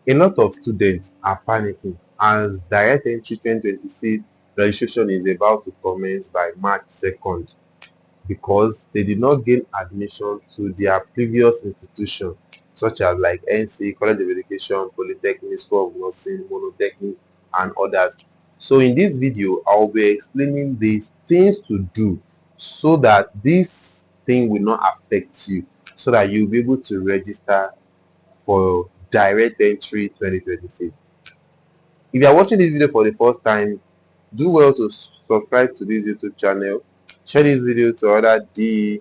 A lot of students are panicking as direct entry 2026 registration is about to commence by March 2nd because they did not gain admission to their previous institution such as like NCE, College of Education, Polytechnic, School of Nursing, Monotechnics and others. So in this video, I'll be explaining these things to do so that this thing will not affect you, so that you'll be able to register for direct entry 2026. If you are watching this video for the first time, do well to subscribe to this YouTube channel, share this video to other DE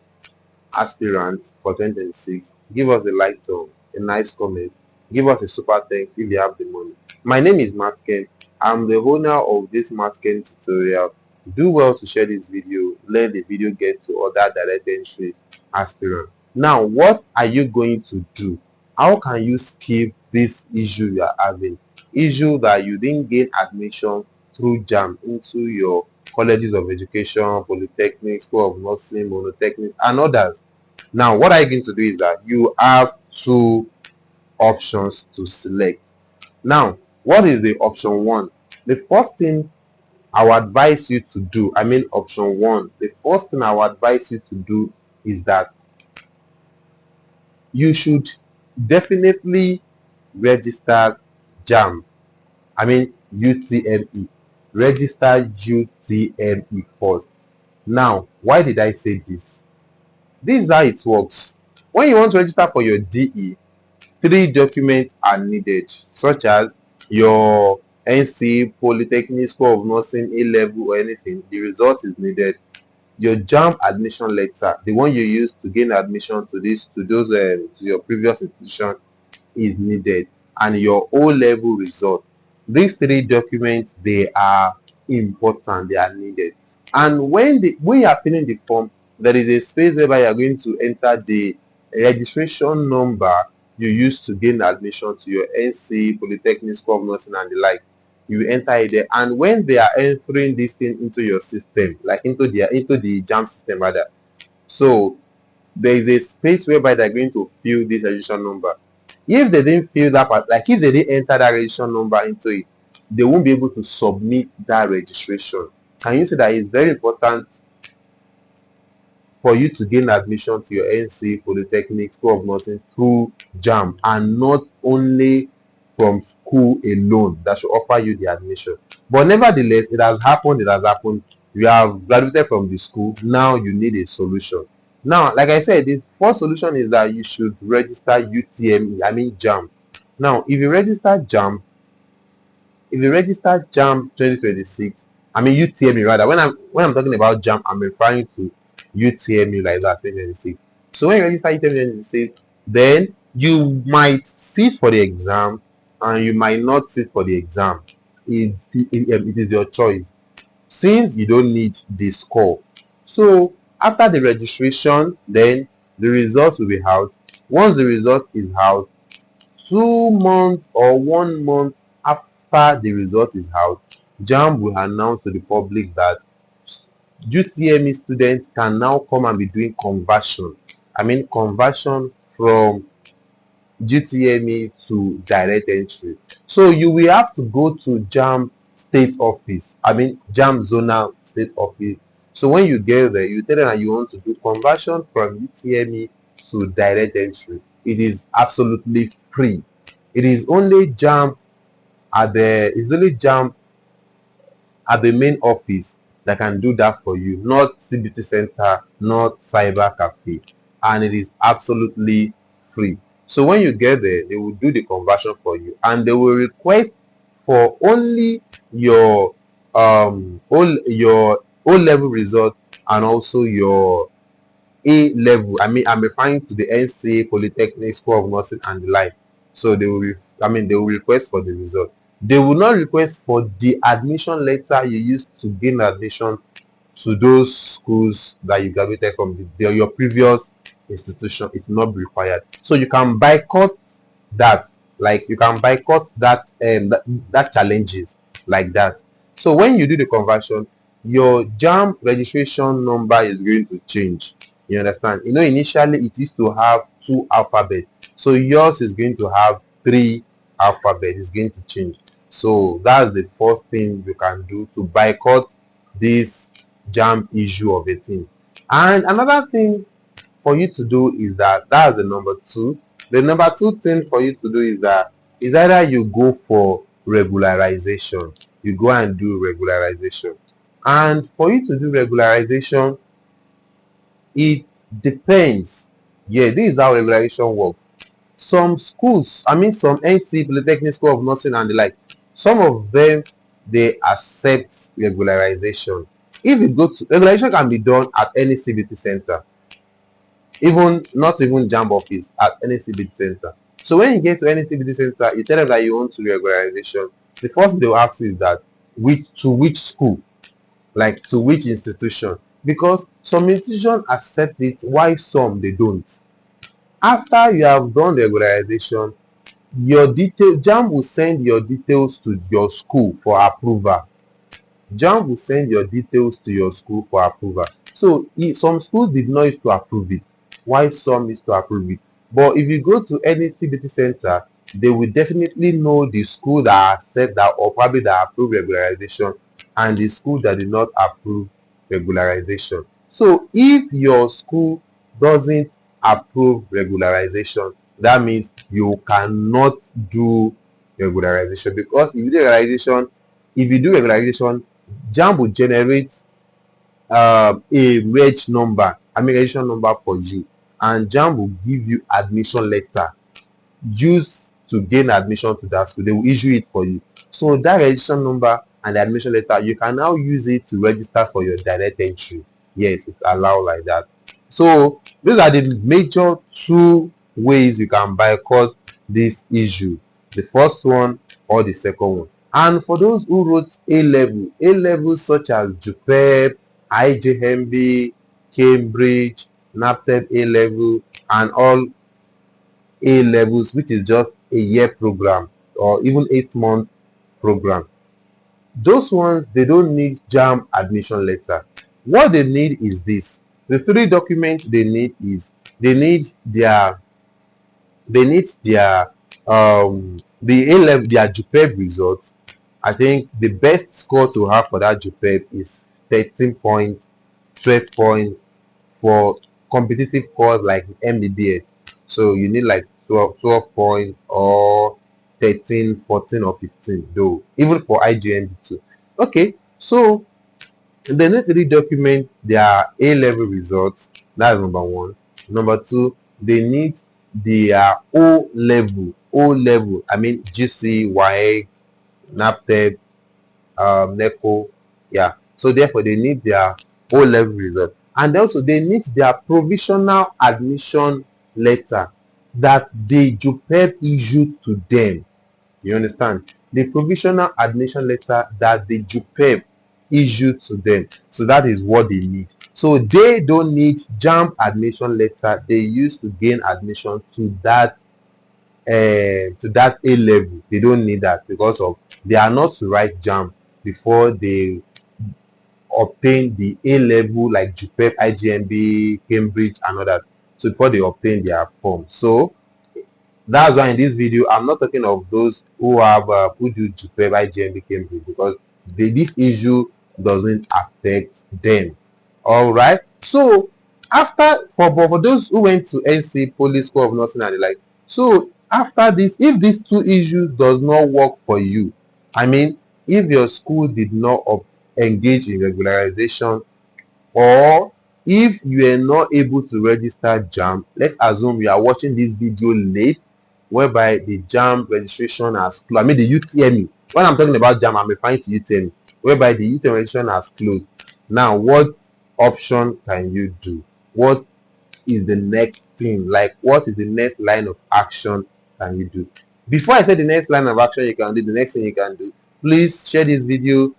aspirants for 2026. Give us a like to a nice comment. Give us a super thanks if you have the money. My name is Matken. I'm the owner of this Matken tutorial. Do well to share this video. Let the video get to other direct entry aspirants. Now, what are you going to do? How can you skip this issue you are having? Issue that you didn't gain admission through JAMB into your colleges of education, polytechnics, school of nursing, monotechnics, and others. Now, what are you going to do is that you have two options to select. Now, what is the option one? The first thing I would advise you to do, option one, the first thing I would advise you to do is that you should definitely register JAMB. UTME. Register UTME first. Now, why did I say this? This is how it works. When you want to register for your DE, 3 documents are needed, such as your NCE, Polytechnic, School of Nursing, A-level or anything. The result is needed. Your JAMB admission letter, the one you use to gain admission to your previous institution, is needed, and your O-level result. These 3 documents, they are important, they are needed. And when you are filling the form, there is a space whereby you are going to enter the registration number you use to gain admission to your NC, Polytechnic, School of Nursing and the like. You enter it there, and when they are entering this thing into your system, like into the JAMB system rather, so there is a space whereby they're going to fill this registration number. If they didn't fill that part, like if they didn't enter that registration number into it, they won't be able to submit that registration. Can you see that it's very important for you to gain admission to your NC, Polytechnic, School of Nursing through JAMB, and not only from school alone that should offer you the admission? But nevertheless, it has happened. You have graduated from the school. Now you need a solution. Now, like I said, the first solution is that you should register UTME, JAMB. Now, if you register JAMB 2026, UTME rather. When I'm talking about JAMB, I'm referring to UTME like that 2026. So when you register UTME 2026, then you might sit for the exam and you might not sit for the exam. It is your choice, since you don't need the score. So after the registration, then the results will be out. Once the result is out, 2 months or 1 month after the result is out, JAMB will announce to the public that UTME students can now come and be doing conversion. Conversion from UTME to direct entry. So you will have to go to JAMB state office, JAMB zonal state office. So when you get there, you tell them that you want to do conversion from UTME to direct entry. It is absolutely free. It is only JAMB at the main office that can do that for you, not CBT Center, not Cyber Cafe, and it is absolutely free. So when you get there, they will do the conversion for you, and they will request for only your O-level result and also your A-level. I'm referring to the NCE, Polytechnic, School of Nursing and the like. So they will request for the result. They will not request for the admission letter you used to gain admission to those schools that you graduated from your previous institution. It will not be required. So you can boycott that. Like you can boycott that challenges like that. So when you do the conversion, your JAMB registration number is going to change. You understand? Initially it used to have 2 alphabets. So yours is going to have 3 alphabet is going to change. So that's the first thing you can do to boycott this JAMB issue of a thing. And another thing for you to do is that's the number two. The number two thing for you to do is that is either you go for regularization. You go and do regularization. And for you to do regularization, it depends. Yeah, this is how regularization works. Some schools, I mean some NCE Polytechnic School of Nursing and the like, some of them they accept regularization. If you go to regularization can be done at any CBT center, even not even JAMB office, at any CBT center. So when you get to any CBT center, you tell them that you want to do regularization. The first thing they will ask you is that which school, like to which institution, because some institutions accept it while some they don't. After you have done the regularization, your detail JAMB will send your details to your school for approval. JAMB will send your details to your school for approval. So some schools did not used to approve it, while some used to approve it. But if you go to any CBT center, they will definitely know the school that accept that or probably that approve regularization and the school that did not approve regularization. So if your school doesn't approve regularization, that means you cannot do regularization, because if you do regularization, JAMB will generate a reg number, I mean registration number for you, and JAMB will give you admission letter used to gain admission to that school. They will issue it for you. So that registration number and the admission letter, you can now use it to register for your direct entry. Yes, it's allowed like that. So these are the major two ways you can boycott this issue. The first one or the second one. And for those who wrote A levels such as JUPEP, IJMB, Cambridge, NAPTEP A level, and all A levels, which is just a year program or even 8 month program. Those ones, they don't need JAMB admission letter. What they need is this. The three documents they need is they need their the A level, their JUPEB results. I think the best score to have for that JUPEB is 13 points, 12 points for competitive course like MBBS. So you need like 12 points or 13, 14 or 15 though, even for IGNB too. Okay, so the next three document their A level results. That's number one. Number two, they need their O level. I mean GC, YA, NAPTEP, NECO. Yeah. So therefore they need their O level result. And also they need their provisional admission letter that the JUPEB issued to them. You understand? The provisional admission letter that the JUPEB issued to them. So that is what they need. So they don't need JAMB admission letter they use to gain admission to that A level. They don't need that because of they are not to write JAMB before they obtain the A level like JUPEP, IGMB, Cambridge, and others. So before they obtain their form. So that's why in this video I'm not talking of those who have who do JUPEP, IGMB, Cambridge, because this issue doesn't affect them. All right. So for those who went to NC Police School of Nursing and the like, so after this, if these two issues does not work for you, I mean, if your school did not engage in regularization, or if you are not able to register JAMB, let's assume you are watching this video late, whereby the JAMB registration has closed. I mean the UTME. When I'm talking about JAMB, I'm referring to UTME, whereby the UTME registration has closed. Now, what option can you do? What is the next thing? Like, what is the next line of action can you do? Before I say the next line of action you can do, the next thing you can do, please share this video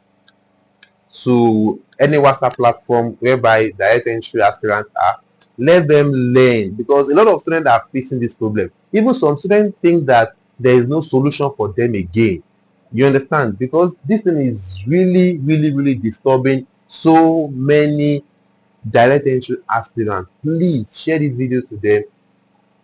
to any WhatsApp platform whereby direct entry aspirants are. Let them learn, because a lot of students are facing this problem. Even some students think that there is no solution for them again. You understand? Because this thing is really, really, really disturbing so many direct entry aspirants. Please share this video to them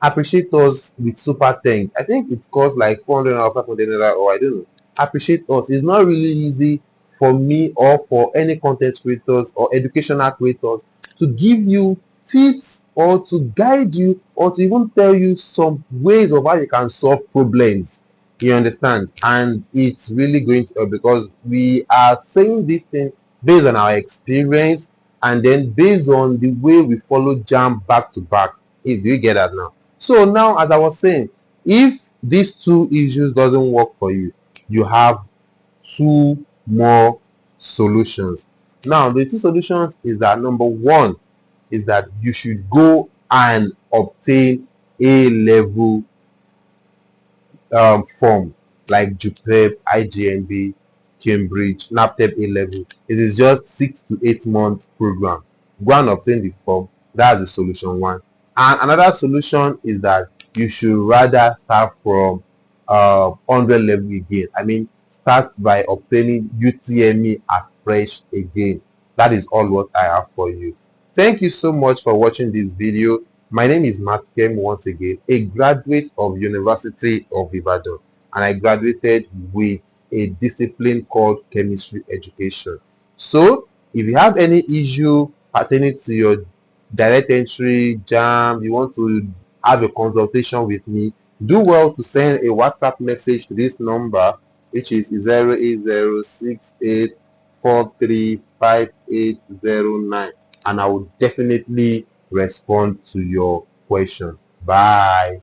appreciate us with super thanks. I think it costs like 400 or 500 naira, or I don't know. Appreciate us. It's not really easy for me or for any content creators or educational creators to give you tips or to guide you or to even tell you some ways of how you can solve problems. You understand? And it's really going to help because we are saying this thing based on our experience and then based on the way we follow JAMB back to back. If you get that now. So now, as I was saying, if these two issues doesn't work for you, you have two more solutions. Now, the two solutions is that number one is that you should go and obtain A level form like JUPEP, IGMB, Cambridge, NAPTEP A level. It is just 6 to 8 months program. Go and obtain the form. That's the solution one. And another solution is that you should rather start from 100 level again. I mean, start by obtaining UTME afresh again. That is all what I have for you. Thank you so much for watching this video. My name is Matt Kem once again, a graduate of University of Ibadan, and I graduated with a discipline called chemistry education. So, if you have any issue pertaining to your direct entry, JAM, you want to have a consultation with me, do well to send a WhatsApp message to this number, which is 08068435809, and I will definitely respond to your question. Bye.